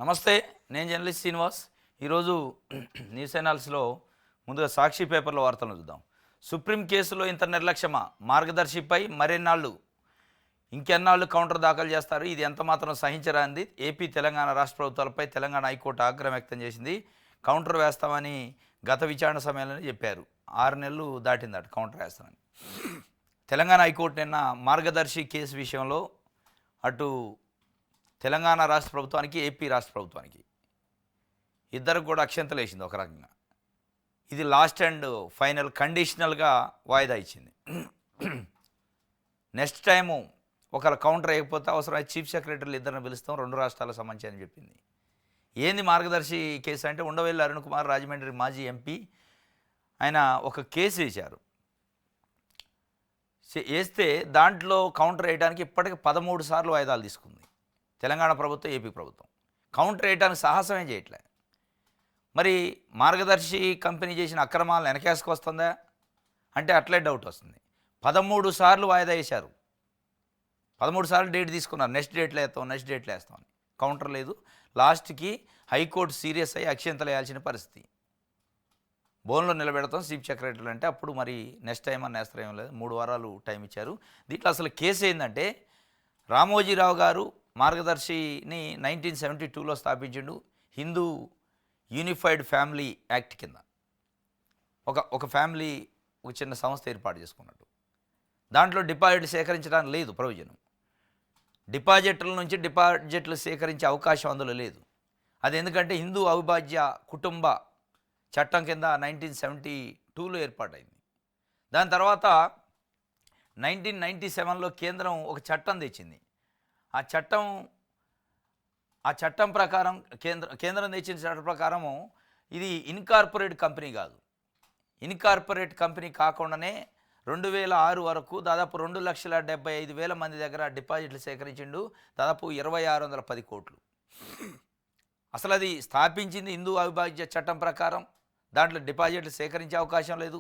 నమస్తే. నేను జర్నలిస్ట్ శ్రీనివాస్. ఈరోజు న్యూస్ అనాలిసిస్లో ముందుగా సాక్షి పేపర్లో వార్తలను చూద్దాం. సుప్రీం కేసులో ఇంత నిర్లక్ష్యమా? మార్గదర్శిపై మరెన్నాళ్ళు ఇంకెన్నాళ్ళు కౌంటర్ దాఖలు చేస్తారు? ఇది ఎంత మాత్రం సహించరాంది. ఏపీ తెలంగాణ రాష్ట్ర ప్రభుత్వాలపై తెలంగాణ హైకోర్టు ఆగ్రహం వ్యక్తం చేసింది. కౌంటర్ వేస్తామని గత విచారణ సమయంలోనే చెప్పారు. 6 నెలలు దాటిందట కౌంటర్ వేస్తామని. తెలంగాణ హైకోర్టు నిన్న మార్గదర్శి కేసు విషయంలో అటు తెలంగాణ రాష్ట్ర ప్రభుత్వానికి, ఏపీ రాష్ట్ర ప్రభుత్వానికి ఇద్దరికి కూడా అక్షంతలు వేసింది. ఒక రకంగా ఇది లాస్ట్ అండ్ ఫైనల్ కండిషనల్గా వాయిదా ఇచ్చింది. నెక్స్ట్ టైము ఒకవేళ కౌంటర్ వేయకపోతే అవసరమైతే చీఫ్ సెక్రటరీలు ఇద్దరిని పిలుస్తాం, 2 రాష్ట్రాల సంబంధించి అని చెప్పింది. ఏంది మార్గదర్శి కేసు అంటే, ఉండవెల్లి అరుణ్ కుమార్ రాజమండ్రి మాజీ ఎంపీ ఆయన ఒక కేసు వేశారు. వేస్తే దాంట్లో కౌంటర్ వేయడానికి ఇప్పటికి 13 సార్లు వాయిదాలు తీసుకుంది తెలంగాణ ప్రభుత్వం, ఏపీ ప్రభుత్వం. కౌంటర్ వేయడానికి సాహసమే చేయట్లే. మరి మార్గదర్శి కంపెనీ చేసిన అక్రమాలను వెనకేసుకొస్తుందా అంటే అట్లే డౌట్ వస్తుంది. 13 సార్లు వాయిదా వేశారు, 13 సార్లు డేట్ తీసుకున్నారు. నెక్స్ట్ డేట్లో వేస్తామని కౌంటర్ లేదు. లాస్ట్కి హైకోర్టు సీరియస్ అయ్యి అక్షంతలు వేయాల్సిన పరిస్థితి. బోన్లో నిలబెడతాం చీఫ్ సెక్రటరీలు అంటే అప్పుడు మరి నెక్స్ట్ టైం అని నేస్తారు, ఏం లేదు. 3 వారాలు టైం ఇచ్చారు. దీంట్లో అసలు కేసు ఏంటంటే, రామోజీరావు గారు మార్గదర్శిని 1972లో స్థాపించిండు. హిందూ యూనిఫైడ్ ఫ్యామిలీ యాక్ట్ కింద ఒక ఫ్యామిలీ ఒక చిన్న సంస్థ ఏర్పాటు చేసుకున్నట్టు. దాంట్లో డిపాజిట్లు సేకరించడానికి లేదు ప్రొవిజన్. డిపాజిట్ల నుంచి డిపాజిట్లు సేకరించే అవకాశం అందులో లేదు. అది ఎందుకంటే హిందూ అవిభాజ్య కుటుంబ చట్టం కింద 1972లో ఏర్పాటైంది. దాని తర్వాత 1997లో కేంద్రం ఒక చట్టం తెచ్చింది. ఆ చట్టం ప్రకారం కేంద్రం తెచ్చిన చట్టం ప్రకారము ఇది ఇన్కార్పొరేట్ కంపెనీ కాదు. ఇన్కార్పొరేట్ కంపెనీ కాకుండానే 2006 వరకు దాదాపు 2,75,000 మంది దగ్గర డిపాజిట్లు సేకరించిండు. దాదాపు 2,610 కోట్లు. అసలు అది స్థాపించింది హిందూ అవిభాజ్య చట్టం ప్రకారం. దాంట్లో డిపాజిట్లు సేకరించే అవకాశం లేదు.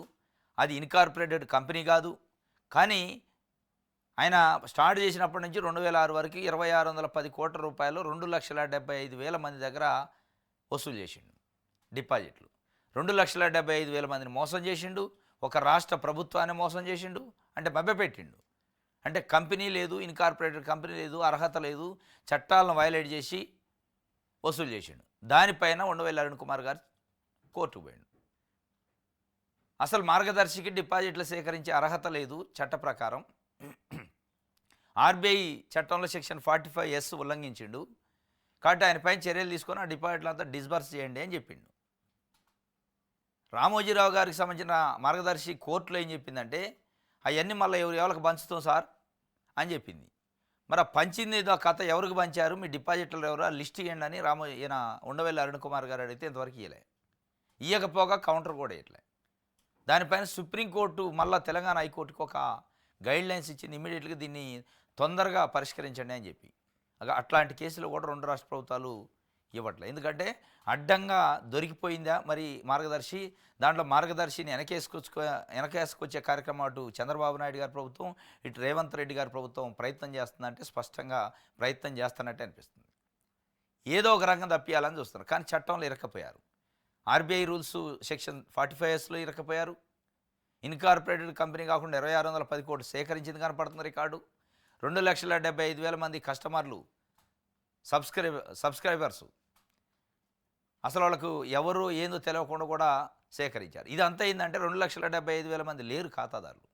అది ఇన్కార్పొరేటెడ్ కంపెనీ కాదు. కానీ ఆయన స్టార్ట్ చేసినప్పటి నుంచి 2006 వరకు 2,610 కోట్ల రూపాయలు 2,75,000 మంది దగ్గర వసూలు చేసిండు డిపాజిట్లు. 2,75,000 మందిని మోసం చేసిండు. ఒక రాష్ట్ర ప్రభుత్వాన్ని మోసం చేసిండు. అంటే మభ్యపెట్టిండు. అంటే కంపెనీ లేదు, ఇన్కార్పొరేటెడ్ కంపెనీ లేదు, అర్హత లేదు, చట్టాలను వైలేట్ చేసి వసూలు చేసిండు. దానిపైన ఉండవెల్లి అరుణ్ కుమార్ గారు కోర్టుకు పోయిండు. అసలు మార్గదర్శికి డిపాజిట్లు సేకరించే అర్హత లేదు చట్ట ప్రకారం. ఆర్బీఐ చట్టంలో సెక్షన్ 45S ఉల్లంఘించిండు. కాబట్టి ఆయన పైన చర్యలు తీసుకొని ఆ డిపాజిట్లు అంతా డిస్బర్స్ చేయండి అని చెప్పిండు. రామోజీరావు గారికి సంబంధించిన మార్గదర్శి కోర్టులో ఏం చెప్పిందంటే, అవన్నీ మళ్ళీ ఎవరికి పంచుతాం సార్ అని చెప్పింది. మరి ఆ పంచింది ఏదో కథ ఎవరికి పంచారు, మీ డిపాజిట్లు ఎవరు, లిస్ట్ ఇవ్వండి అని ఈయన ఉండవెల్లి అరుణ్ కుమార్ గారు అడిగితే ఇంతవరకు ఇవ్వకపోగా కౌంటర్ కూడా ఇవ్వలే. దానిపైన సుప్రీంకోర్టు మళ్ళీ తెలంగాణ హైకోర్టుకు ఒక గైడ్లైన్స్ ఇచ్చింది, ఇమీడియట్గా దీన్ని తొందరగా పరిష్కరించండి అని చెప్పి. అట్లాంటి కేసులు కూడా 2 రాష్ట్ర ప్రభుత్వాలు ఇవ్వట్లే. ఎందుకంటే దొరికిపోయిందా మరి మార్గదర్శి. దాంట్లో మార్గదర్శిని వెనకేసుకొచ్చే కార్యక్రమం అటు చంద్రబాబు నాయుడు గారి ప్రభుత్వం, ఇటు రేవంత్ రెడ్డి గారి ప్రభుత్వం ప్రయత్నం చేస్తుందంటే స్పష్టంగా ప్రయత్నం చేస్తున్నట్టే అనిపిస్తుంది. ఏదో ఒక రంగం తప్పియాలని చూస్తున్నారు. కానీ చట్టంలో ఇరక్కపోయారు. ఆర్బీఐ రూల్స్ సెక్షన్ 45Sలో ఇరక్కపోయారు. ఇన్కార్పొరేటెడ్ కంపెనీ కాకుండా 2,610 కోట్లు సేకరించింది కనపడుతుంది రికార్డు. 2,75,000 మంది కస్టమర్లు, సబ్స్క్రైబర్సు అసలు వాళ్ళకు ఎవరు ఏందో తెలియకుండా కూడా సేకరించారు. ఇదంతా ఏంటంటే 2,75,000 మంది లేరు ఖాతాదారులు.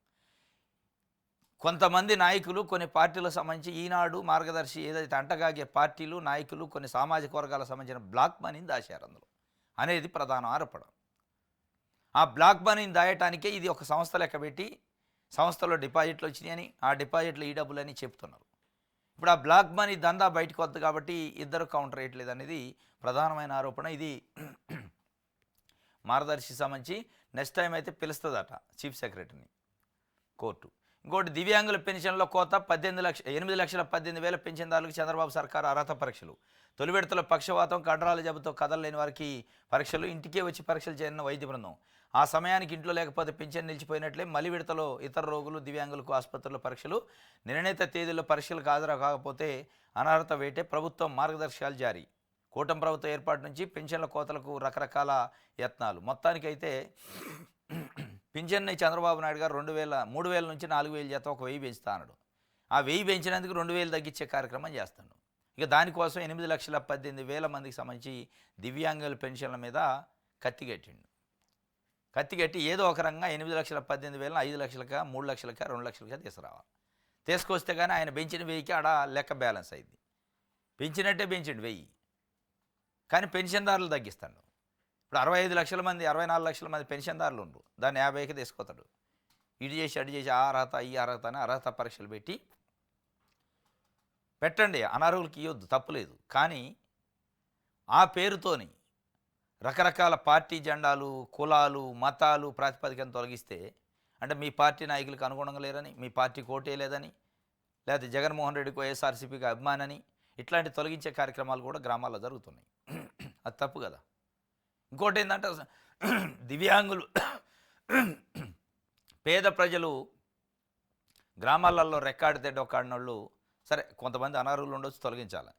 కొంతమంది నాయకులు, కొన్ని పార్టీలకు సంబంధించి ఈనాడు, మార్గదర్శి ఏదైతే అంటగాగే పార్టీలు, నాయకులు, కొన్ని సామాజిక వర్గాలకు సంబంధించిన బ్లాక్ మనీని దాచారు అందులో అనేది ప్రధాన ఆరోపణ. ఆ బ్లాక్ మనీని దాయటానికే ఇది ఒక సంస్థ లెక్క పెట్టి సంస్థలో డిపాజిట్లు వచ్చినాయని, ఆ డిపాజిట్లు ఈ డబ్బులని చెప్తున్నారు. ఇప్పుడు ఆ బ్లాక్ మనీ దందా బయటకు వద్దు కాబట్టి ఇద్దరు కౌంటర్ వేయట్లేదు అనేది ప్రధానమైన ఆరోపణ. ఇది మార్గదర్శి సంబంధించి నెక్స్ట్ టైం అయితే పిలుస్తుందట చీఫ్ సెక్రటరీని కోర్టు. ఇంకోటి, దివ్యాంగుల పెన్షన్లో కోత 8,18,000 పెన్షన్దారులకు చంద్రబాబు సర్కారు అర్హత పరీక్షలు. తొలి విడతలో పక్షవాతం, కండరాల జబ్బుతో కదలలేని వారికి పరీక్షలు. ఇంటికే వచ్చి పరీక్షలు చేయనున్న వైద్య బృందం. ఆ సమయానికి ఇంట్లో లేకపోతే పింఛన్ నిలిచిపోయినట్లే మలి విడతలో ఇతర రోగులు, దివ్యాంగులకు ఆసుపత్రుల్లో పరీక్షలు. నిర్ణీత తేదీల్లో పరీక్షలకు హాజరు కాకపోతే అనర్హత వేటే. ప్రభుత్వం మార్గదర్శకాలు జారీ. కూటమి ప్రభుత్వం ఏర్పాటు నుంచి పెన్షన్ల కోతలకు రకరకాల యత్నాలు. మొత్తానికైతే పింఛన్ని చంద్రబాబు నాయుడు గారు 3,000 నుంచి 4,000 చేత ఒక 1,000 పెంచుతా అన్నాడు. ఆ 1,000 పెంచినందుకు 2,000 తగ్గించే కార్యక్రమం చేస్తాడు. ఇక దానికోసం 8,18,000 మందికి సంబంధించి దివ్యాంగుల పెన్షన్ల మీద కత్తిగట్టిండు. కత్తిగట్టి ఏదో ఒక రకంగా 8,18,000 5 లక్షలకా 3 లక్షలకా 2 లక్షలకా తీసుకురావాలి. తీసుకొస్తే కానీ ఆయన పెంచిన 1000కి ఆడ లెక్క బ్యాలెన్స్ అయింది. పెంచినట్టే పెంచిండు 1000, కానీ పెన్షన్దారులు తగ్గిస్తాడు. ఇప్పుడు 65 లక్షల మంది 64 లక్షల మంది పెన్షన్దారులు ఉండరు. దాన్ని 50కి తీసుకొస్తాడు. ఇటు చేసి అటు చేసి ఆ అర్హత ఈ అర్హత అని అర్హత పరీక్షలు పెట్టండి, అనర్హులకి ఇవ్వద్దు, తప్పులేదు. కానీ ఆ పేరుతోని రకరకాల పార్టీ జెండాలు, కులాలు, మతాలు ప్రాతిపదికను తొలగిస్తే, అంటే మీ పార్టీ నాయకులకు అనుగుణంగా లేరని, మీ పార్టీ కోటే లేదని, లేకపోతే జగన్మోహన్ రెడ్డికి వైఎస్ఆర్సీపీకి అభిమానని, ఇట్లాంటి తొలగించే కార్యక్రమాలు కూడా గ్రామాల్లో జరుగుతున్నాయి. అది తప్పు కదా. ఇంకోటి ఏంటంటే దివ్యాంగులు పేద ప్రజలు గ్రామాలలో రెక్కాడి తెడ్డొక్కాడినోళ్ళు, సరే కొంతమంది అనర్హులు ఉండొచ్చు, తొలగించాలి.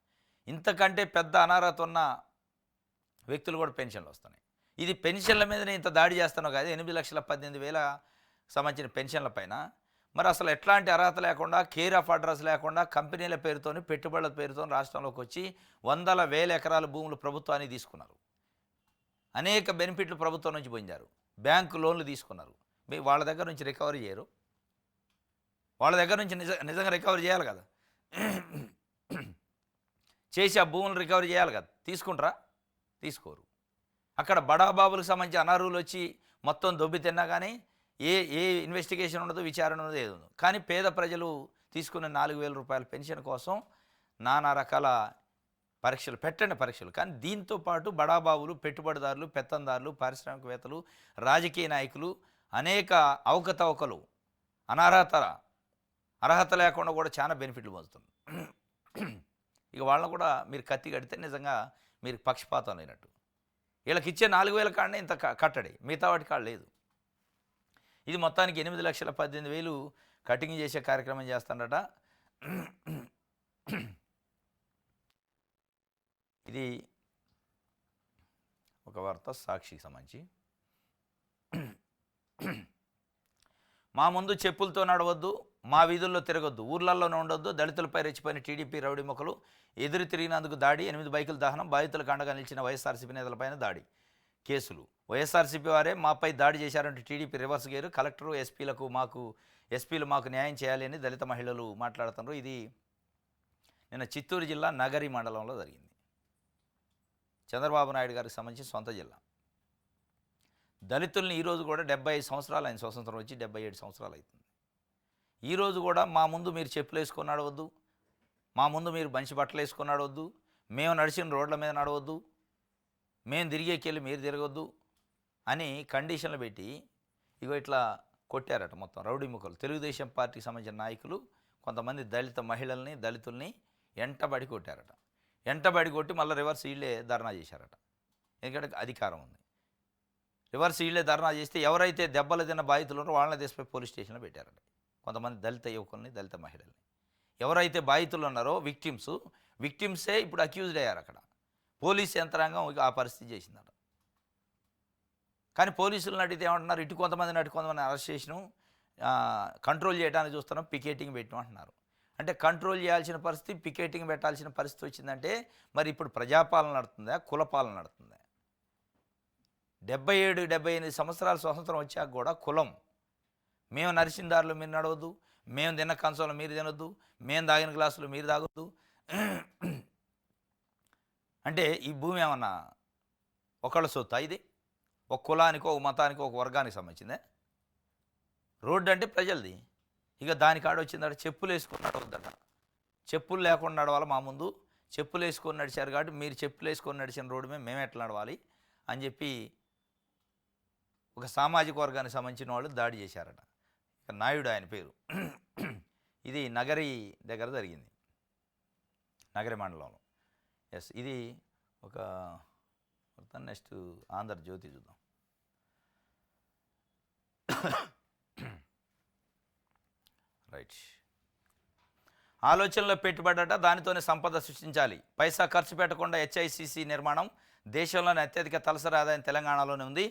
ఇంతకంటే పెద్ద అనర్హత ఉన్న వ్యక్తులు కూడా పెన్షన్లు వస్తున్నాయి. ఇది పెన్షన్ల మీదనే ఇంత దాడి చేస్తున్నావు కాదు, 8,18,000 సంబంధించిన పెన్షన్ల పైన. మరి అసలు ఎట్లాంటి అర్హత లేకుండా, కేర్ ఆఫ్ అడ్రస్ లేకుండా, కంపెనీల పేరుతోని, పెట్టుబడుల పేరుతో రాష్ట్రంలోకి వచ్చి వందల వేల ఎకరాల భూములు ప్రభుత్వానికి తీసుకున్నారు. అనేక బెనిఫిట్లు ప్రభుత్వం నుంచి పొందారు. బ్యాంకు లోన్లు తీసుకున్నారు. వాళ్ళ దగ్గర నుంచి రికవరీ చేయరు. వాళ్ళ దగ్గర నుంచి నిజంగా రికవరీ చేయాలి కదా. చేసి ఆ భూములు రికవరీ చేయాలి కదా. తీసుకుంటారా? తీసుకోరు. అక్కడ బడాబాబులకు సంబంధించి అనర్హులు వచ్చి మొత్తం దొబ్బి తిన్నా కానీ ఏ ఇన్వెస్టిగేషన్ ఉండదు, విచారణ ఉండదు, ఏది ఉండదు. కానీ పేద ప్రజలు తీసుకున్న 4,000 రూపాయల పెన్షన్ కోసం నానా రకాల పరీక్షలు. కానీ దీంతో పాటు బడాబాబులు, పెట్టుబడిదారులు, పెత్తందారులు, పారిశ్రామికవేత్తలు, రాజకీయ నాయకులు అనేక అవకతవకలు, అర్హత లేకుండా కూడా చాలా బెనిఫిట్లు పొందుతున్నారు. ఇక వాళ్ళని కూడా మీరు కత్తి కడితే నిజంగా మీరు పక్షపాతం లేనట్టు. వీళ్ళకి ఇచ్చే 4,000 కాడనే ఇంత కట్టడి, మిగతా వాటి కాడ లేదు. ఇది మొత్తానికి 8,18,000 కటింగ్ చేసే కార్యక్రమం చేస్తాడట. ఇది ఒక వార్త సాక్షికి సంబంధించి. మా ముందు చెప్పులతో నడవద్దు, మా వీధుల్లో తిరగొద్దు, ఊర్లల్లోనే ఉండొద్దు, దళితులపై రెచ్చిపోయిన టీడీపీ రౌడీ మొక్కలు, ఎదురు తిరిగినందుకు దాడి, 8 బైకుల దహనం, బాధితులకు అండగా నిలిచిన వైఎస్ఆర్సీపీ నేతలపైన దాడి, కేసులు. వైఎస్ఆర్సీపీ వారే మాపై దాడి చేశారంటూ టీడీపీ రివర్స్ గేరు, కలెక్టరు ఎస్పీలు మాకు న్యాయం చేయాలి అని దళిత మహిళలు మాట్లాడుతున్నారు. ఇది నిన్న చిత్తూరు జిల్లా నగరి మండలంలో జరిగింది. చంద్రబాబు నాయుడు గారికి సంబంధించి సొంత జిల్లా. దళితుల్ని ఈరోజు కూడా 75 సంవత్సరాలు ఆయన స్వతంత్రం వచ్చి 77 సంవత్సరాలు అవుతుంది. ఈరోజు కూడా మా ముందు మీరు చెప్పులు వేసుకొని నడవద్దు, మా ముందు మీరు మంచి బట్టలు వేసుకొని నడవద్దు, మేము నడిచిన రోడ్ల మీద నడవద్దు, మేము తిరిగేకెళ్ళి మీరు తిరగొద్దు అని కండిషన్లు పెట్టి ఇగో ఇట్లా కొట్టారట. మొత్తం రౌడీ ముక్కలు తెలుగుదేశం పార్టీకి సంబంధించిన నాయకులు కొంతమంది దళిత మహిళల్ని, దళితుల్ని ఎంటబడి కొట్టారట. ఎంటబడి కొట్టి మళ్ళీ రివర్స్ వీళ్ళే ధర్నా చేశారట. ఎందుకంటే అధికారం ఉంది. రివర్స్ వీళ్ళే ధర్నా చేస్తే ఎవరైతే దెబ్బలు తిన్న బాధితులు ఉన్నారో వాళ్ళని తీసుకుపోయి పోలీస్ స్టేషన్లో పెట్టారట. కొంతమంది దళిత యువకుల్ని, దళిత మహిళల్ని. ఎవరైతే బాధితులు ఉన్నారో విక్టిమ్సే ఇప్పుడు అక్యూజ్డ్ అయ్యారు. అక్కడ పోలీస్ యంత్రాంగం ఆ పరిస్థితి చేసిందట. కానీ పోలీసులను అడిగితే ఏమంటున్నారు, ఇటు కొంతమందిని అటు కొంతమంది అరెస్ట్ చేసినాం, కంట్రోల్ చేయడానికి చూస్తున్నాం, పికెటింగ్ పెట్టినాం అంటున్నారు. అంటే కంట్రోల్ చేయాల్సిన పరిస్థితి, పికెటింగ్ పెట్టాల్సిన పరిస్థితి వచ్చిందంటే మరి ఇప్పుడు ప్రజాపాలన నడుతుందా, కులపాలన నడుతుందా? 77-78 సంవత్సరాల స్వతంత్రం వచ్చాక కూడా కులం, మేము నడిచిన దారిలో మీరు నడవద్దు, మేము తిన్న కంచంలో మీరు తినొద్దు, మేము తాగిన గ్లాసులో మీరు తాగొద్దు. అంటే ఈ భూమి ఏమన్నా ఒకళ్ళ సొత్తా? ఇది ఒక కులానికో, ఒక మతానికో, ఒక వర్గానికి సంబంధించిందే. రోడ్డు అంటే ప్రజలది. ఇక దాని కాడ వచ్చిందట చెప్పులు వేసుకొని నడవద్దట. చెప్పులు లేకుండా నడవాలి, మా ముందు చెప్పులు వేసుకొని నడిచారు కాబట్టి మీరు చెప్పులు వేసుకొని నడిచిన రోడ్డు మీద మేము ఎట్లా నడవాలి అని చెప్పి ఒక సామాజిక వర్గానికి సంబంధించిన వాళ్ళు దాడి చేశారట. ఇక నాయుడు ఆయన పేరు. ఇది నగరి దగ్గర జరిగింది, నగరి మండలంలో. ఎస్, ఇది ఒక నెక్స్ట్ ఆంధ్రజ్యోతి చూద్దాం. రైట్. ఆలోచనలో పెట్టుబడట దానితోనే సంపద సృష్టించాలి. పైసా ఖర్చు పెట్టకుండా హెచ్ఐసిసి నిర్మాణం దేశంలోని అత్యధిక తలసరి ఆదాయం తెలంగాణలోనే ఉంది.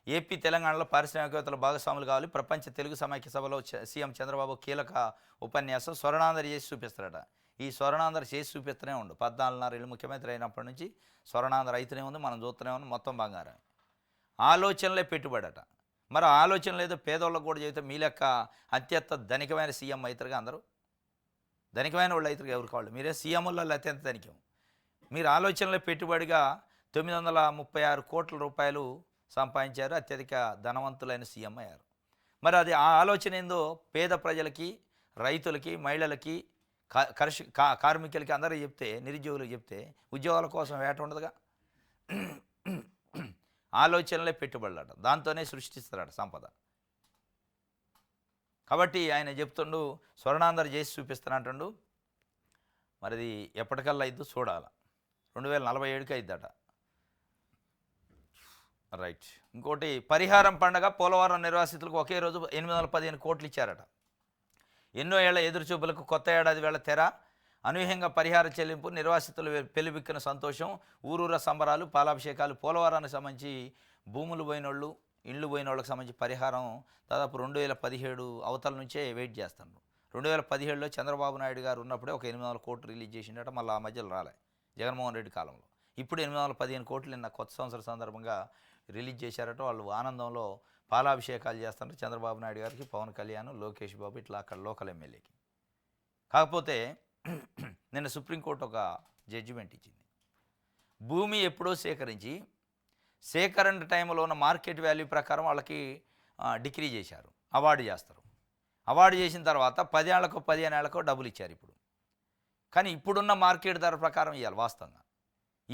ఏపీ తెలంగాణలో పారిశ్రామికవేత్తలు భాగస్వాములు కావాలి. ప్రపంచ తెలుగు సమైక్య సభలో సీఎం చంద్రబాబు కీలక ఉపన్యాసం స్వర్ణాంధ్ర చేసి చూపిస్తారట. ఈ స్వర్ణాంధ్ర చేసి చూపిస్తూనే ఉండు. 14.5 ఏళ్ళు ముఖ్యమంత్రి అయినప్పటి నుంచి స్వర్ణాంధ్ర అయితేనే ఉంది, మనం చూస్తూనే ఉంది, మొత్తం బంగారం. ఆలోచనలే పెట్టుబడట. మరి ఆలోచన ఏదో పేదోళ్ళకు కూడా చెబితే మీ లెక్క అత్యంత ధనికమైన సీఎం అవుతారుగా అందరూ. ధనికమైన వాళ్ళు అవుతారు ఎవరికి వాళ్ళు. మీరే సీఎంలలో అత్యంత ధనికం. మీరు ఆలోచనలో పెట్టుబడిగా 936 కోట్ల రూపాయలు సంపాదించారు. అత్యధిక ధనవంతులైన సీఎం అయ్యారు. మరి అది ఆ ఆలోచన ఏందో పేద ప్రజలకి, రైతులకి, మహిళలకి, కార్మికులకి అందరూ చెప్తే, నిరుద్యోగులకు చెప్తే ఉద్యోగాల కోసం వేట ఉండదుగా. ఆలోచనలే పెట్టుబడులట, దాంతోనే సృష్టిస్తారట సంపద. కాబట్టి ఆయన చెప్తుండు స్వర్ణాంధ్ర చేసి చూపిస్తానంటుండు. మరి అది ఎప్పటికల్లా అయిద్దో చూడాలి. 2047కి అయిద్దట. రైట్. ఇంకోటి పరిహారం పండగ పోలవరం నిర్వాసితులకు ఒకే రోజు 815 కోట్లు ఇచ్చారట. ఎన్నో ఏళ్ల ఎదురుచూపులకు కొత్త ఏడాది వేళ తెర. అనూహ్యంగా పరిహార చెల్లింపు, నిర్వాసితులు పెళ్లిబిక్కిన సంతోషం, ఊరూర సంబరాలు, పాలాభిషేకాలు. పోలవరానికి సంబంధించి భూములు పోయినోళ్ళు, ఇళ్ళు పోయిన వాళ్ళకి సంబంధించి పరిహారం దాదాపు 2017 అవతల నుంచే వెయిట్ చేస్తున్నారు. 2017లో చంద్రబాబు నాయుడు గారు ఉన్నప్పుడే ఒక 800 కోట్లు రిలీజ్ చేసిండట. మళ్ళీ ఆ మధ్యలో రాలే జగన్మోహన్ రెడ్డి కాలంలో. ఇప్పుడు 815 కోట్లు నిన్న కొత్త సంవత్సర సందర్భంగా రిలీజ్ చేశారట. వాళ్ళు ఆనందంలో పాలాభిషేకాలు చేస్తున్నారు చంద్రబాబు నాయుడు గారికి, పవన్ కళ్యాణ్, లోకేష్ బాబు, ఇట్లా అక్కడ లోకల్ ఎమ్మెల్యేకి. కాకపోతే నిన్న సుప్రీంకోర్టు ఒక జడ్జిమెంట్ ఇచ్చింది. భూమి ఎప్పుడో సేకరించి సేకరణ టైంలో ఉన్న మార్కెట్ వాల్యూ ప్రకారం వాళ్ళకి డిక్రీ చేశారు, అవార్డు చేస్తారు. అవార్డు చేసిన తర్వాత 10 ఏళ్లకో 15 ఏళ్లకో డబ్బులు ఇచ్చారు ఇప్పుడు. కానీ ఇప్పుడున్న మార్కెట్ ధర ప్రకారం ఇవ్వాలి వాస్తవంగా.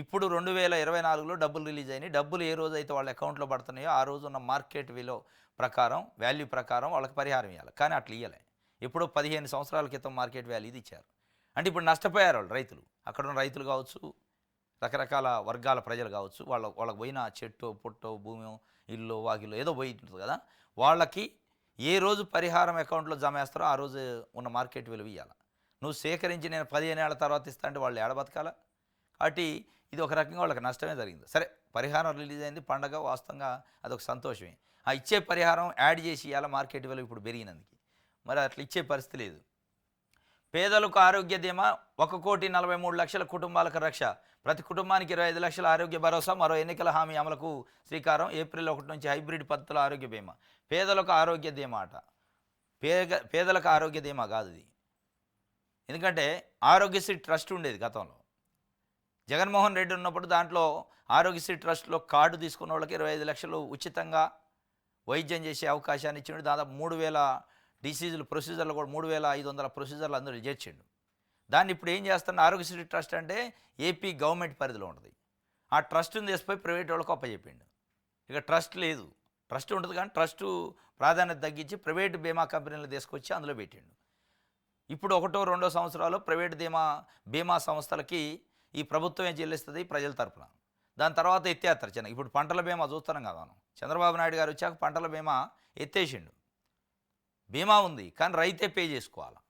ఇప్పుడు 2024లో డబ్బులు రిలీజ్ అయినాయి. డబ్బులు ఏ రోజు అయితే వాళ్ళ అకౌంట్లో పడుతున్నాయో ఆ రోజు ఉన్న మార్కెట్ విలువ ప్రకారం, వాల్యూ ప్రకారం వాళ్ళకి పరిహారం ఇవ్వాలి. కానీ అట్లా ఇవ్వలే. ఎప్పుడో 15 సంవత్సరాల క్రితం మార్కెట్ వాల్యూ ఇది ఇచ్చారు. అంటే ఇప్పుడు నష్టపోయారు వాళ్ళు రైతులు. అక్కడ ఉన్న రైతులు కావచ్చు, రకరకాల వర్గాల ప్రజలు కావచ్చు, వాళ్ళకి పోయిన చెట్టు పుట్టో భూమి ఇల్లు వాకిల్లో ఏదో పోయి ఉంటుంది కదా, వాళ్ళకి ఏ రోజు పరిహారం అకౌంట్లో జమ వేస్తారో ఆ రోజు ఉన్న మార్కెట్ విలువ ఇవ్వాలి. నువ్వు సేకరించి నేను 15 ఏళ్ల తర్వాత ఇస్తా అంటే వాళ్ళు ఏడబతకాల. కాబట్టి ఇది ఒక రకంగా వాళ్ళకి నష్టమే జరిగింది. సరే, పరిహారం రిలీజ్ అయింది, పండగ, వాస్తవంగా అదొక సంతోషమే. ఆ ఇచ్చే పరిహారం యాడ్ చేసి ఇవాళ మార్కెట్ విలువ ఇప్పుడు పెరిగినందుకు మరి అట్లా ఇచ్చే పరిస్థితి లేదు. పేదలకు ఆరోగ్య ధీమా, 1,43,00,000 కుటుంబాలకు రక్ష. ప్రతి కుటుంబానికి 25 లక్షల ఆరోగ్య భరోసా. మరో ఎన్నికల హామీ అమలుకు శ్రీకారం. ఏప్రిల్ 1 నుంచి హైబ్రిడ్ పద్ధతుల ఆరోగ్య బీమా. పేదలకు ఆరోగ్య ధీమా అట. పేదలకు ఆరోగ్య ధీమా కాదు ఇది. ఎందుకంటే ఆరోగ్యశ్రీ ట్రస్ట్ ఉండేది గతంలో. జగన్మోహన్ రెడ్డి ఉన్నప్పుడు దాంట్లో ఆరోగ్యశ్రీ ట్రస్ట్లో కార్డు తీసుకున్న వాళ్ళకి 25 లక్షలు ఉచితంగా వైద్యం చేసే అవకాశాన్ని ఇచ్చిండు. దాదాపు 3,000 డిసీజులు ప్రొసీజర్లు కూడా 3,500 ప్రొసీజర్లు అందరూ చేర్చిండు. దాన్ని ఇప్పుడు ఏం చేస్తున్న ఆరోగ్యశ్రీ ట్రస్ట్ అంటే ఏపీ గవర్నమెంట్ పరిధిలో ఉంటుంది. ఆ ట్రస్ట్ని తీసుకుపోయి ప్రైవేట్ వాళ్ళకు అప్పచెప్పిండు. ఇక ట్రస్ట్ లేదు. ట్రస్ట్ ఉంటుంది కానీ ట్రస్టు ప్రాధాన్యత తగ్గించి ప్రైవేట్ బీమా కంపెనీలు తీసుకొచ్చి అందులో పెట్టిండు. ఇప్పుడు 1-2 సంవత్సరాలు ప్రైవేట్ బీమా సంస్థలకి ఈ ప్రభుత్వమే చెల్లిస్తుంది ప్రజల తరపున. దాని తర్వాత ఎత్తేస్తారు చిన్న. ఇప్పుడు పంటల బీమా చూస్తున్నాం కదా మనం. చంద్రబాబు నాయుడు గారు వచ్చాక పంటల బీమా ఎత్తేసిండు. బీమా ఉంది కానీ రైతే పే చేసుకోవాలి.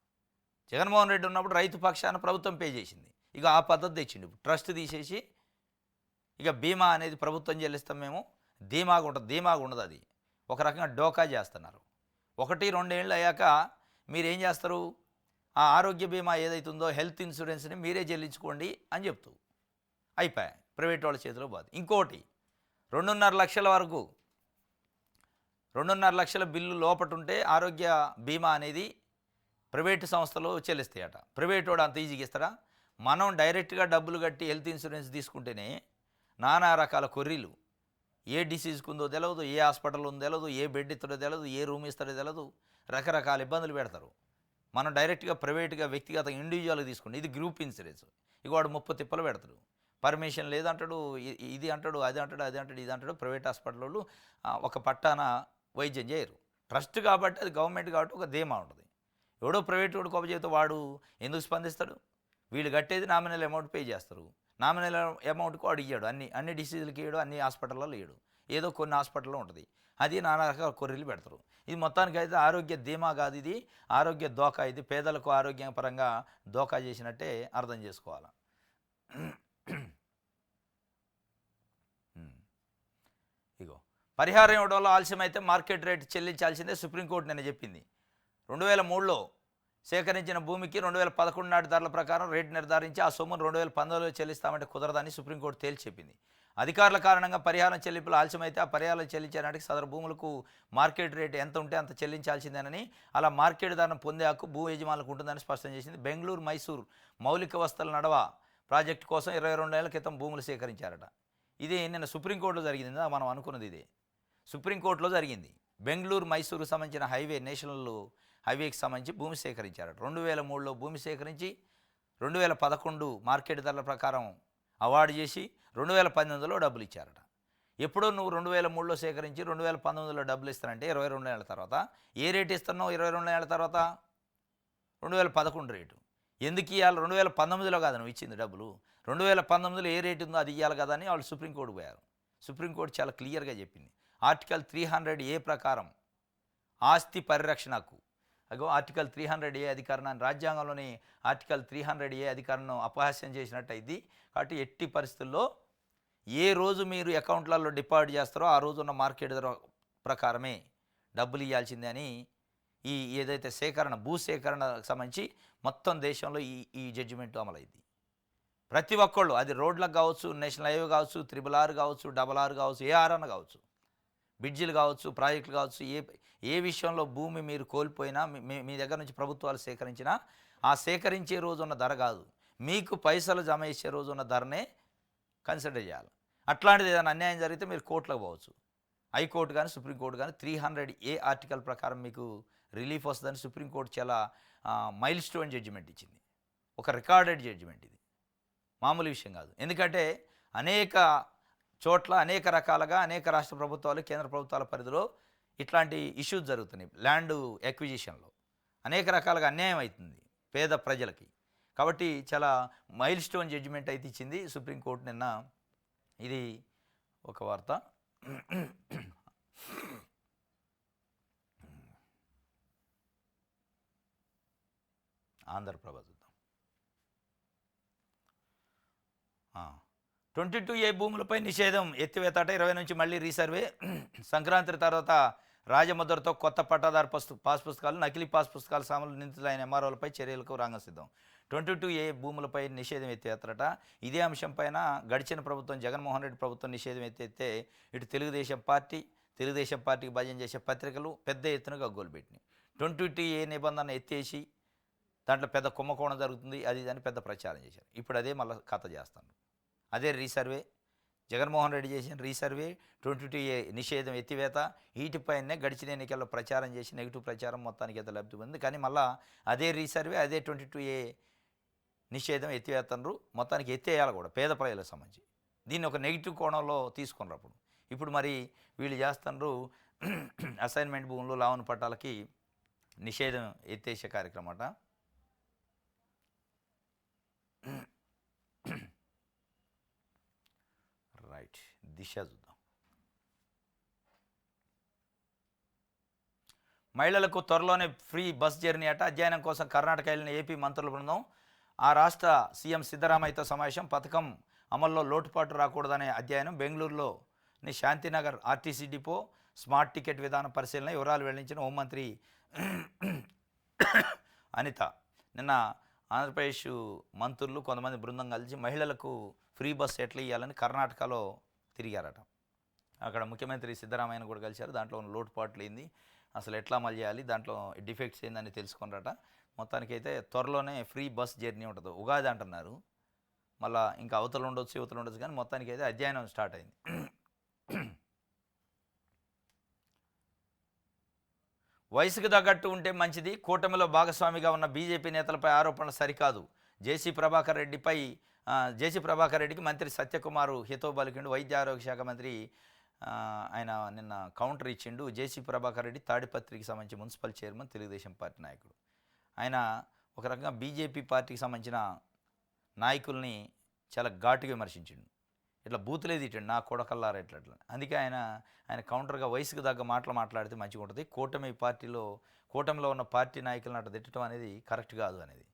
జగన్మోహన్ రెడ్డి ఉన్నప్పుడు రైతు పక్షాన ప్రభుత్వం పే చేసింది. ఇక ఆ పద్ధతి తెచ్చిండు. ట్రస్ట్ తీసేసి ఇక బీమా అనేది ప్రభుత్వం చెల్లిస్తాం మేము, ధీమాగా ఉండదు. అది ఒక రకంగా డోకా చేస్తున్నారు. 1-2 ఏళ్ళు అయ్యాక మీరేం చేస్తారు, ఆ ఆరోగ్య బీమా ఏదైతుందో హెల్త్ ఇన్సూరెన్స్ని మీరే చెల్లించుకోండి అని చెప్తూ అయిపోయాయి. ప్రైవేట్ వాళ్ళ చేతిలో పోదు. ఇంకోటి 2.5 లక్షల వరకు 2.5 లక్షల బిల్లు లోపటుంటే ఆరోగ్య బీమా అనేది ప్రైవేటు సంస్థలు చెల్లిస్తాయట. ప్రైవేట్ వాడు అంత ఈజీగా ఇస్తారా? మనం డైరెక్ట్గా డబ్బులు కట్టి హెల్త్ ఇన్సూరెన్స్ తీసుకుంటేనే నానా రకాల కొర్రీలు. ఏ డిసీజ్కి ఉందో తెలియదు, ఏ హాస్పిటల్ ఉందో తెలియదు, ఏ బెడ్ ఇస్తాడో తెలియదు, ఏ రూమ్ ఇస్తాడో తెలియదు, రకరకాల ఇబ్బందులు పెడతారు. మనం డైరెక్ట్గా ప్రైవేట్గా వ్యక్తిగత ఇండివిజువల్గా తీసుకుంటే ఇది గ్రూప్ ఇన్సూరెన్స్. ఇక వాడు 30 తిప్పలు పెడతాడు. పర్మిషన్ లేదంటాడు, ఇది అంటాడు, అది అంటాడు, ఇది అంటాడు. ప్రైవేట్ హాస్పిటల్ వాళ్ళు ఒక పట్టాన వైద్యం చేయరు. ట్రస్ట్ కాబట్టి, అది గవర్నమెంట్ కాబట్టి ఒక ధీమా ఉంటుంది. ఎవడో ప్రైవేట్ వాడు కోప చేస్తే వాడు ఎందుకు స్పందిస్తాడు? వీళ్ళు కట్టేది నామినల్ అమౌంట్ పే చేస్తారు. నామినల్ అమౌంట్కి వాడు ఇయ్యాడు, అన్ని డిసీజులకి ఇయ్యాడు, అన్ని హాస్పిటల్లో ఇయ్యాడు. ఏదో కొన్ని హాస్పిటల్లో ఉంటుంది. అది నానా రకాల కొర్రీలు పెడతారు. ఇది మొత్తానికైతే ఆరోగ్య ధీమా కాదు, ఇది ఆరోగ్య దోకా. ఇది పేదలకు ఆరోగ్యపరంగా దోకా చేసినట్టే అర్థం చేసుకోవాలి. ఇగో పరిహారం ఇవ్వడంలో ఆలస్యమైతే మార్కెట్ రేటు చెల్లించాల్సిందే సుప్రీంకోర్టు నిన్న చెప్పింది. 2003లో సేకరించిన భూమికి 2011 నాటి ధరల ప్రకారం రేటు నిర్ధారించి ఆ సొమ్మును 2019లో చెల్లిస్తామంటే కుదరదని సుప్రీంకోర్టు తేల్చి చెప్పింది. అధికారుల కారణంగా పరిహారం చెల్లింపులు ఆలస్యమైతే ఆ పరిహారం చెల్లించే నాటికి సదరు భూములకు మార్కెట్ రేటు ఎంత ఉంటే అంత చెల్లించాల్సిందేనని, అలా మార్కెట్ ధరను పొందే హక్కు భూ యజమానులకు ఉంటుందని స్పష్టం చేసింది. బెంగళూరు మైసూర్ మౌలిక వసతుల నడవ ప్రాజెక్టు కోసం 22 ఏళ్ల క్రితం భూములు సేకరించారట. ఇది నిన్న సుప్రీంకోర్టులో జరిగింది. మనం అనుకున్నది ఇదే సుప్రీంకోర్టులో జరిగింది. బెంగళూరు మైసూరుకు సంబంధించిన హైవే, నేషనల్ హైవేకి సంబంధించి భూమి సేకరించారట. 2003లో భూమి సేకరించి 2011 మార్కెట్ ధరల ప్రకారం అవార్డు చేసి 2018లో డబ్బులు ఇచ్చారట. ఎప్పుడో నువ్వు 2003లో సేకరించి 2019లో డబ్బులు ఇస్తానంటే 22 ఏళ్ల తర్వాత ఏ రేటు ఇస్తున్నావు? 22 ఏళ్ల తర్వాత 2011 రేటు ఎందుకు ఇవ్వాలి? 2019లో కాదు నువ్వు ఇచ్చింది డబ్బులు. 2019లో ఏ రేటు ఉందో అది ఇవ్వాలి కదా అని వాళ్ళు సుప్రీంకోర్టుకు పోయారు. సుప్రీంకోర్టు చాలా క్లియర్గా చెప్పింది. ఆర్టికల్ 300A ప్రకారం ఆస్తి పరిరక్షణకు ఆర్టికల్ 300A అధికారాన్ని, రాజ్యాంగంలోని ఆర్టికల్ 300A అధికారాన్ని అపహాస్యం చేసినట్టయింది. కాబట్టి ఎట్టి పరిస్థితుల్లో ఏ రోజు మీరు అకౌంట్లలో డిపాజిట్ చేస్తారో ఆ రోజు ఉన్న మార్కెట్ ధర ప్రకారమే డబ్బులు ఇవ్వాల్సిందే అని ఏదైతే భూ సేకరణకు సంబంధించి మొత్తం దేశంలో ఈ జడ్జిమెంట్ అమలైంది. ప్రతి ఒక్కళ్ళు, అది రోడ్లకు కావచ్చు, నేషనల్ హైవే కావచ్చు, RRR కావచ్చు, RRR కావచ్చు, AR అన్న కావచ్చు, బ్రిడ్జిలు కావచ్చు, ప్రాజెక్టులు కావచ్చు, ఏ విషయంలో భూమి మీరు కోల్పోయినా మీ దగ్గర నుంచి ప్రభుత్వాలు సేకరించినా ఆ సేకరించే రోజు ఉన్న ధర కాదు, మీకు పైసలు జమ చేసే రోజు ఉన్న ధరనే కన్సిడర్ చేయాలి. అట్లాంటిది ఏదైనా అన్యాయం జరిగితే మీరు కోర్టులకు పోవచ్చు. హైకోర్టు కానీ సుప్రీంకోర్టు కానీ 300A ఆర్టికల్ ప్రకారం మీకు రిలీఫ్ వస్తుందని సుప్రీంకోర్టు చాలా మైల్ స్టోన్ జడ్జిమెంట్ ఇచ్చింది. ఒక రికార్డెడ్ జడ్జిమెంట్ ఇది, మామూలు విషయం కాదు. ఎందుకంటే అనేక చోట్ల అనేక రకాలుగా అనేక రాష్ట్ర ప్రభుత్వాలు, కేంద్ర ప్రభుత్వాల పరిధిలో ఇట్లాంటి ఇష్యూస్ జరుగుతున్నాయి. ల్యాండ్ ఎక్విజిషన్లో అనేక రకాలుగా అన్యాయం అవుతుంది పేద ప్రజలకి. కాబట్టి చాలా మైల్ స్టోన్ జడ్జిమెంట్ అయితే ఇచ్చింది సుప్రీంకోర్టు నిన్న. ఇది ఒక వార్త. ఆంధ్రప్రభ చూద్దాం. 22A భూములపై నిషేధం ఎత్తివేతట 20 నుంచి మళ్ళీ రీసర్వే. సంక్రాంతి తర్వాత రాజముద్రతో కొత్త పట్టాదారు పాస్ పుస్తకాలు, నకిలీ పాస్ పుస్తకాలు సామాన్లు నిందితులైన MROలపై చర్యలకు రంగం సిద్ధం. 22A భూములపై నిషేధం ఎత్తివేతట. ఇదే అంశంపైన గడిచిన ప్రభుత్వం, జగన్మోహన్ రెడ్డి ప్రభుత్వం నిషేధం ఎత్తితే ఇటు తెలుగుదేశం పార్టీకి భజన చేసే పత్రికలు పెద్ద ఎత్తున గగ్గోలు పెట్టినాయి. 22A నిబంధన ఎత్తేసి దాంట్లో పెద్ద కుంభకోణం జరుగుతుంది అది అని పెద్ద ప్రచారం చేశారు. ఇప్పుడు అదే మళ్ళీ కథ చేస్తాను. అదే రీసర్వే, జగన్మోహన్ రెడ్డి చేసిన రీసర్వే, 22A నిషేధం ఎత్తివేత, వీటిపైనే గడిచిన ఎన్నికల్లో ప్రచారం చేసి నెగిటివ్ ప్రచారం మొత్తానికి అయితే లబ్ధి పొంది. కానీ మళ్ళీ అదే రీసర్వే, అదే 22A నిషేధం ఎత్తివేతనరు, మొత్తానికి ఎత్తేయాలి కూడా పేద ప్రజలకు సంబంధించి. దీన్ని ఒక నెగిటివ్ కోణంలో తీసుకున్నారు. ఇప్పుడు మరి వీళ్ళు చేస్తున్నారు అసైన్మెంట్ భూములు, లావణ పట్టాలకి నిషేధం ఎత్తేసే కార్యక్రమం అట. రైట్, దిశ చూద్దాం. మహిళలకు త్వరలోనే ఫ్రీ బస్ జర్నీ అట. అధ్యయనం కోసం కర్ణాటక వెళ్ళిన ఏపీ మంత్రుల బృందం ఆ రాష్ట్ర సీఎం సిద్ధరామయ్యతో సమావేశం. పథకం అమల్లో లోటుపాటు రాకూడదనే అధ్యయనం. బెంగళూరులోని Shantinagar RTC depot smart ticket విధానం పరిశీలన వివరాలు వెల్లడించిన హోంమంత్రి అనిత. నిన్న ఆంధ్రప్రదేశ్ మంత్రులు కొంతమంది బృందం కలిసి మహిళలకు ఫ్రీ బస్ ఎట్లా ఇవ్వాలని కర్ణాటకలో తిరిగారట. అక్కడ ముఖ్యమంత్రి సిద్ధరామయ్యను కూడా కలిశారు. దాంట్లో ఉన్న లోటుపాట్లు ఏంది, అసలు ఎట్లా అమలు చేయాలి, దాంట్లో డిఫెక్ట్స్ ఏందని తెలుసుకున్నారట. మొత్తానికైతే త్వరలోనే ఫ్రీ బస్ జర్నీ ఉంటుంది. ఉగాది అంటున్నారు, మళ్ళీ ఇంకా అవతలు ఉండొచ్చు యువతలు ఉండొచ్చు, కానీ మొత్తానికైతే అధ్యయనం స్టార్ట్ అయింది. వయసుకు తగ్గట్టు ఉంటే మంచిది. కూటమిలో భాగస్వామిగా ఉన్న బీజేపీ నేతలపై ఆరోపణలు సరికాదు. జేసీ ప్రభాకర్ రెడ్డికి మంత్రి సత్యకుమార్ హితవు పలికిండు. వైద్య ఆరోగ్య శాఖ మంత్రి ఆయన నిన్న కౌంటర్ ఇచ్చిండు. జేసీ ప్రభాకర్ రెడ్డి తాడిపత్రికి సంబంధించి మున్సిపల్ చైర్మన్, తెలుగుదేశం పార్టీ నాయకుడు. ఆయన ఒక రకంగా బీజేపీ పార్టీకి సంబంధించిన నాయకుల్ని చాలా ఘాటుగా విమర్శించిండు. ఇట్లా బూతులే తిట్టండి నా కొడకల్లారా ఇట్లా అట్లా. అందుకే ఆయన కౌంటర్గా వయసుకు తగ్గ మాటలు మాట్లాడితే మంచిగా ఉంటుంది. కూటమిలో ఉన్న పార్టీ నాయకులను అట్లా తిట్టడం అనేది కరెక్ట్ కాదు అనేది.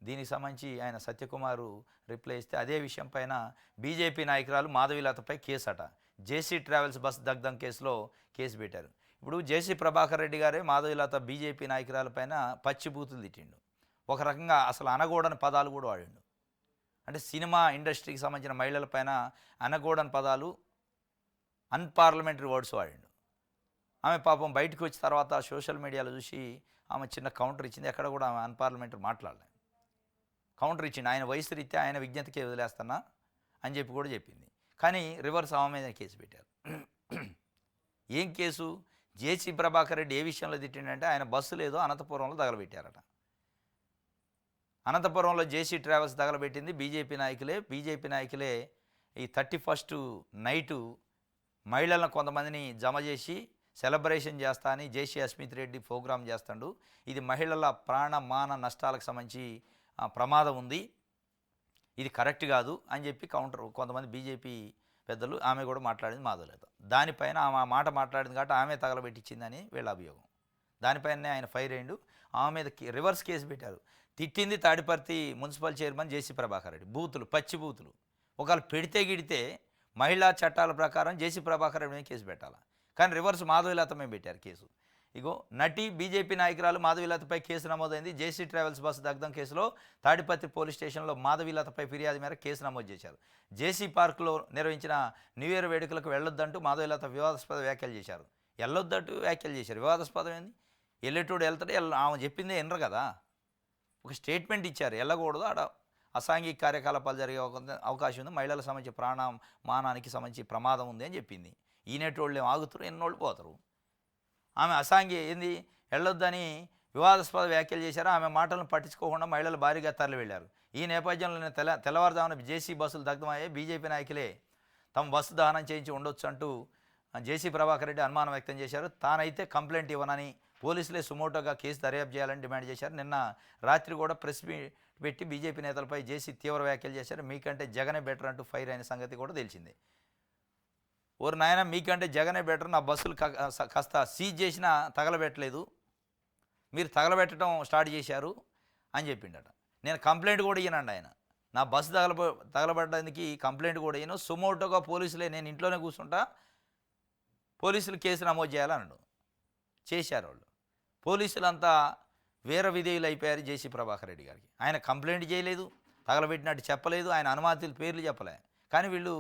దీనికి సంబంధించి ఆయన సత్యకుమారు రిప్లై ఇస్తే అదే విషయం పైన బీజేపీ నాయకురాలు మాధవీలతపై కేసు అట. జేసీ ట్రావెల్స్ బస్ దగ్ధం కేసులో కేసు పెట్టారు. ఇప్పుడు జేసీ ప్రభాకర్ రెడ్డి గారే మాధవీలత బీజేపీ నాయకురాల పైన పచ్చి బూతులు తిట్టిండు. ఒక రకంగా అసలు అనకూడని పదాలు కూడా వాడిండు. అంటే సినిమా ఇండస్ట్రీకి సంబంధించిన మహిళల పైన అనకూడని పదాలు, అన్పార్లమెంటరీ వర్డ్స్ వాడిండు. ఆమె పాపం బయటకు వచ్చిన తర్వాత సోషల్ మీడియాలో చూసి ఆమె చిన్న కౌంటర్ ఇచ్చింది. ఎక్కడ కూడా ఆమె అన్పార్లమెంటరీ మాట్లాడలేదు. కౌంటర్ ఇచ్చిండు. ఆయన వయసు రీత్యా ఆయన విజ్ఞతకే వదిలేస్తున్నా అని చెప్పి కూడా చెప్పింది. కానీ రివర్స్ ఆమె మీద కేసు పెట్టారు. ఏం కేసు? జేసీ ప్రభాకర్ రెడ్డి ఏ విషయంలో తిట్టిండంటే ఆయన బస్సు లేదో అనంతపురంలో తగలబెట్టారట. అనంతపురంలో జేసీ ట్రావెల్స్ తగలబెట్టింది బీజేపీ నాయకులే. ఈ 31 నైటు మహిళలను కొంతమందిని జమ చేసి సెలబ్రేషన్ చేస్తా అని జేసీ అస్మిత్ రెడ్డి ప్రోగ్రాం చేస్తాడు. ఇది మహిళల ప్రాణ మాన నష్టాలకు సంబంధించి ప్రమాదం ఉంది, ఇది కరెక్ట్ కాదు అని చెప్పి కౌంటర్ కొంతమంది బీజేపీ పెద్దలు, ఆమె కూడా మాట్లాడింది మాధవీలత. దానిపైన ఆమె మాట మాట్లాడింది కాబట్టి ఆమె తగలబెట్టించిందని వీళ్ళ అభియోగం. దానిపైనే ఆయన ఫైర్ అయ్యిండు. ఆమె మీద రివర్స్ కేసు పెట్టారు. తిట్టింది తాడిపర్తి మున్సిపల్ చైర్మన్ జేసీ ప్రభాకర్ రెడ్డి. బూతులు, పచ్చి బూతులు. ఒకవేళ పెడితే గిడితే మహిళా చట్టాల ప్రకారం జేసీ ప్రభాకర్ రెడ్డి మీద కేసు పెట్టాలి. కానీ రివర్స్ మాధవీలత మేము పెట్టారు కేసు. ఇగో నటి బీజేపీ నాయకురాలు మాధవీలతపై కేసు నమోదైంది. జేసీ ట్రావెల్స్ బస్సు దగ్ధం కేసులో తాడిపత్రి పోలీస్ స్టేషన్లో మాధవీలతపై ఫిర్యాదు మేరకు కేసు నమోదు చేశారు. జేసీ పార్కులో నిర్వహించిన న్యూ ఇయర్ వేడుకలకు వెళ్ళొద్దంటూ మాధవీలత వివాదాస్పద వ్యాఖ్యలు చేశారు. వివాదాస్పదం ఏంది? వెళ్ళేటోడు వెళ్తాడు, ఆమె చెప్పిందే వినరు కదా. ఒక స్టేట్మెంట్ ఇచ్చారు, వెళ్ళకూడదు, ఆడ అసాంఘిక కార్యకలాపాలు జరిగే అవకాశం ఉంది, మహిళలకు సంబంధించి మానానికి సంబంధించి ప్రమాదం ఉంది అని చెప్పింది. ఈనేటోళ్ళు ఏం ఆగుతారు, ఎన్నోళ్ళు పోతారు. ఆమె వెళ్ళొద్దని వివాదాస్పద వ్యాఖ్యలు చేశారు. ఆమె మాటలను పట్టించుకోకుండా మహిళలు భారీగా తరలి వెళ్ళారు. ఈ నేపథ్యంలో తెల్లవారుజామున జేసీ బస్సులు దగ్ధమయ్యాయి. బీజేపీ నాయకులే తమ బస్సు దహనం చేయించి ఉండొచ్చు అంటూ జేసీ ప్రభాకర్ రెడ్డి అనుమానం వ్యక్తం చేశారు. తానైతే కంప్లైంట్ ఇవ్వనని, పోలీసులే సుమోటోగా కేసు దర్యాప్తు చేయాలని డిమాండ్ చేశారు. నిన్న రాత్రి కూడా ప్రెస్ మీట్ పెట్టి బీజేపీ నేతలపై జేసీ తీవ్ర వ్యాఖ్యలు చేశారు. మీకంటే జగనే బెటర్ అంటూ ఫైర్ అయిన సంగతి కూడా తెలిసిందే. ఓరు నాయన, మీకంటే జగనే బెటర్, నా బస్సులు కాస్త సీజ్ చేసినా తగలబెట్టలేదు, మీరు తగలబెట్టడం స్టార్ట్ చేశారు అని చెప్పిండట. నేను కంప్లైంట్ కూడా ఇయ్యనండి. ఆయన నా బస్సు తగలబెట్టడానికి కంప్లైంట్ కూడా ఇయ్యను, సుమోటోగా పోలీసులే, నేను ఇంట్లోనే కూర్చుంటా, పోలీసులు కేసు నమోదు చేయాలన్నాడు. చేశారు వాళ్ళు. పోలీసులంతా వేరే విధేయులు అయిపోయారు జేసీ ప్రభాకర్ రెడ్డి గారికి. ఆయన కంప్లైంట్ చేయలేదు, తగలబెట్టినట్టు చెప్పలేదు, ఆయన అనుమతుల పేర్లు చెప్పలే. కానీ వీళ్ళు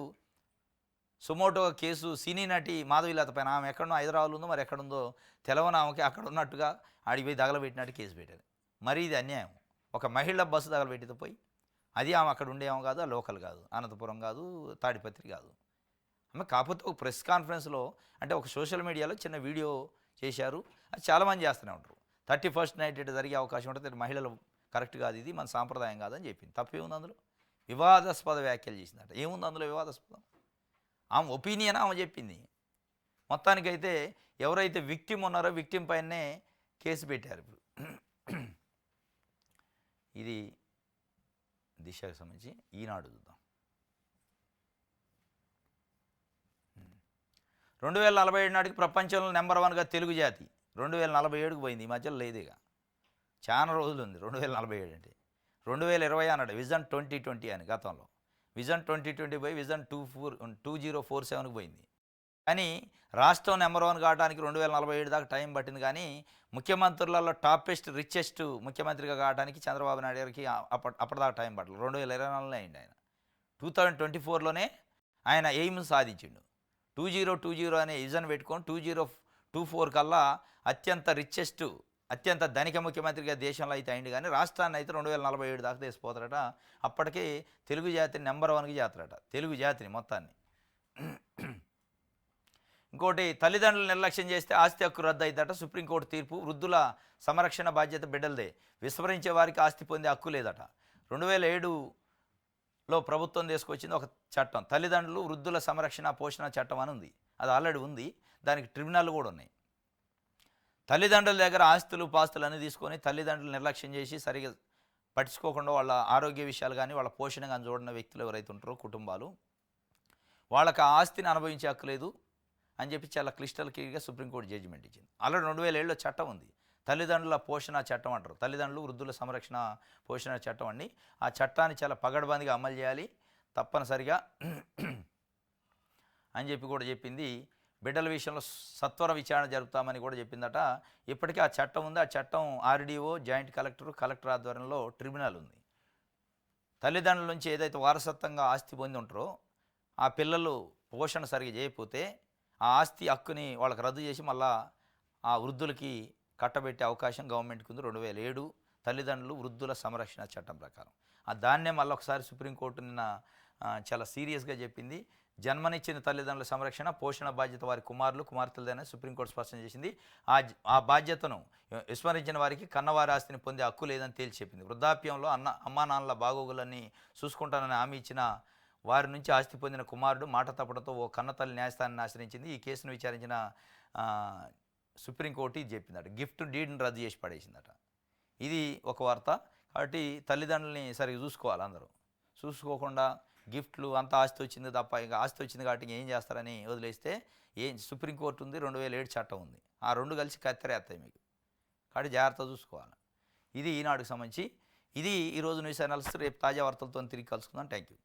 సుమోటో కేసు సినీ నటి మాధవీలత పైన, ఆమె ఎక్కడో హైదరాబాద్ ఉందో మరి ఎక్కడుందో తెలవని ఆమెకి అక్కడ ఉన్నట్టుగా ఆడికి పోయి తగలబెట్టినట్టు కేసు పెట్టారు. మరి ఇది అన్యాయం. ఒక మహిళ బస్సు తగలబెట్టితో పోయి, అది ఆమె అక్కడ ఉండేమో కాదు, ఆ లోకల్ కాదు, అనంతపురం కాదు, తాడిపత్రి కాదు. ఆమె కాకపోతే ఒక ప్రెస్ కాన్ఫరెన్స్లో, అంటే ఒక సోషల్ మీడియాలో చిన్న వీడియో చేశారు. అది చాలామంది చేస్తూనే ఉంటారు. 31st నైట్ ఇటు జరిగే అవకాశం ఉంటుంది, మహిళలు కరెక్ట్ కాదు, ఇది మన సాంప్రదాయం కాదని చెప్పింది. తప్పేముంది అందులో? వివాదాస్పద వ్యాఖ్యలు చేసిందట. ఏముంది అందులో వివాదాస్పదం? ఆమె ఒపీనియన్ ఆమె చెప్పింది. మొత్తానికైతే ఎవరైతే విక్టిమ్ ఉన్నారో విక్టిమ్ పైనే కేసు పెట్టారు. ఇప్పుడు ఇది దిశకు సంబంధించి ఈనాడు చూద్దాం. 2047 నాటికి ప్రపంచంలో నెంబర్ 1గా తెలుగు జాతి. 2047కు పోయింది, ఈ మధ్యలో లేదేగా, చాలా రోజులు ఉంది. 2047 అంటే 2020 అన్నాడు, విజన్ 2020 అని. గతంలో విజన్ 2020 పోయి విజన్ 2047కు పోయింది. కానీ రాష్ట్రం నెంబర్ 1 కావడానికి 2047 దాకా టైం పట్టింది. కానీ ముఖ్యమంత్రులలో టాపెస్ట్ రిచెస్ట్ ముఖ్యమంత్రిగా కావడానికి చంద్రబాబు నాయుడు గారికి అప్పటిదాకా టైం పట్టలేదు. 2024లోనే అయింది. ఆయన 2024లోనే ఆయన ఎయిమ్ సాధించిండు. 2020 అనే విజన్ పెట్టుకొని 2024 కల్లా అత్యంత రిచెస్ట్, అత్యంత ధనిక ముఖ్యమంత్రిగా దేశంలో అయితే అయింది. కానీ రాష్ట్రాన్ని అయితే 2047 దాకా తీసిపోతారట. అప్పటికే తెలుగు జాతిని నెంబర్ 1కి చేస్తారట, తెలుగు జాతిని మొత్తాన్ని. ఇంకోటి, తల్లిదండ్రులు నిర్లక్ష్యం చేస్తే ఆస్తి హక్కు రద్దు అవుతుందట. సుప్రీంకోర్టు తీర్పు. వృద్ధుల సంరక్షణ బాధ్యత బిడ్డలదే, విస్మరించే వారికి ఆస్తి పొందే హక్కు లేదట. 2007లో ప్రభుత్వం తీసుకొచ్చింది ఒక చట్టం, తల్లిదండ్రులు వృద్ధుల సంరక్షణ పోషణ చట్టం అని ఉంది. అది ఆల్రెడీ ఉంది, దానికి ట్రిబ్యునల్ కూడా ఉన్నాయి. తల్లిదండ్రుల దగ్గర ఆస్తులు పాస్తులు అన్నీ తీసుకొని తల్లిదండ్రులు నిర్లక్ష్యం చేసి సరిగా పట్టించుకోకుండా వాళ్ళ ఆరోగ్య విషయాలు కానీ వాళ్ళ పోషణ కానీ చూడని వ్యక్తులు ఎవరైతే ఉంటారో కుటుంబాలు, వాళ్ళకి ఆ ఆస్తిని అనుభవించే హక్కు లేదు అని చెప్పి చాలా క్లిస్టల్ క్లియర్గా సుప్రీంకోర్టు జడ్జిమెంట్ ఇచ్చింది. ఆల్రెడీ 2007లో చట్టం ఉంది, తల్లిదండ్రుల పోషణ చట్టం అంటారు, తల్లిదండ్రులు వృద్ధుల సంరక్షణ పోషణ చట్టం అండి. ఆ చట్టాన్ని చాలా పగడ్బందీగా అమలు చేయాలి తప్పనిసరిగా అని చెప్పి కూడా చెప్పింది. బిడ్డల విషయంలో సత్వర విచారణ జరుపుతామని కూడా చెప్పిందట. ఇప్పటికే ఆ చట్టం ఉంది. ఆ చట్టం ఆర్డీఓ, జాయింట్ కలెక్టర్ ఆధ్వర్యంలో ట్రిబ్యునల్ ఉంది. తల్లిదండ్రుల నుంచి ఏదైతే వారసత్వంగా ఆస్తి పొంది ఉంటారో ఆ పిల్లలు పోషణ సరిగా చేయకపోతే ఆ ఆస్తి హక్కుని వాళ్ళకి రద్దు చేసి మళ్ళా ఆ వృద్ధులకి కట్టబెట్టే అవకాశం గవర్నమెంట్కి ఉంది 2007 తల్లిదండ్రులు వృద్ధుల సంరక్షణ చట్టం ప్రకారం. దాన్నే మళ్ళీ ఒకసారి సుప్రీంకోర్టు నిన్న చాలా సీరియస్గా చెప్పింది. జన్మనిచ్చిన తల్లిదండ్రుల సంరక్షణ పోషణ బాధ్యత వారి కుమారులు కుమార్తెలదని సుప్రీంకోర్టు స్పష్టం చేసింది. ఆ బాధ్యతను విస్మరించిన వారికి కన్నవారి ఆస్తిని పొందే హక్కు లేదని తేల్చి చెప్పింది. వృద్ధాప్యంలో అమ్మా నాన్నల బాగోగులన్నీ చూసుకుంటానని హామీ ఇచ్చిన వారి నుంచి ఆస్తి పొందిన కుమారుడు మాట తప్పడంతో ఓ కన్నతల్లి న్యాయస్థానాన్ని ఆశ్రయించింది. ఈ కేసును విచారించిన సుప్రీంకోర్టు ఇది చెప్పిందట, గిఫ్ట్ డీడ్ని రద్దు చేసి పడేసిందట. ఇది ఒక వార్త. కాబట్టి తల్లిదండ్రులని సరిగ్గా చూసుకోవాలి, అందరూ చూసుకోకుండా గిఫ్ట్లు అంత ఆస్తి వచ్చింది తప్ప ఇంకా ఆస్తి వచ్చింది కాబట్టి ఏం చేస్తారని వదిలేస్తే సుప్రీంకోర్టు ఉంది, 2007 చట్టం ఉంది, ఆ రెండు కలిసి కత్తెరేస్తాయి మీకు. కాబట్టి జాగ్రత్తగా చూసుకోవాలి. ఇది ఈనాడుకు సంబంధించి. ఇది ఈరోజు న్యూస్ అనాలిసిస్. రేపు తాజా వార్తలతో తిరిగి కలుసుకుందాం. Thank you.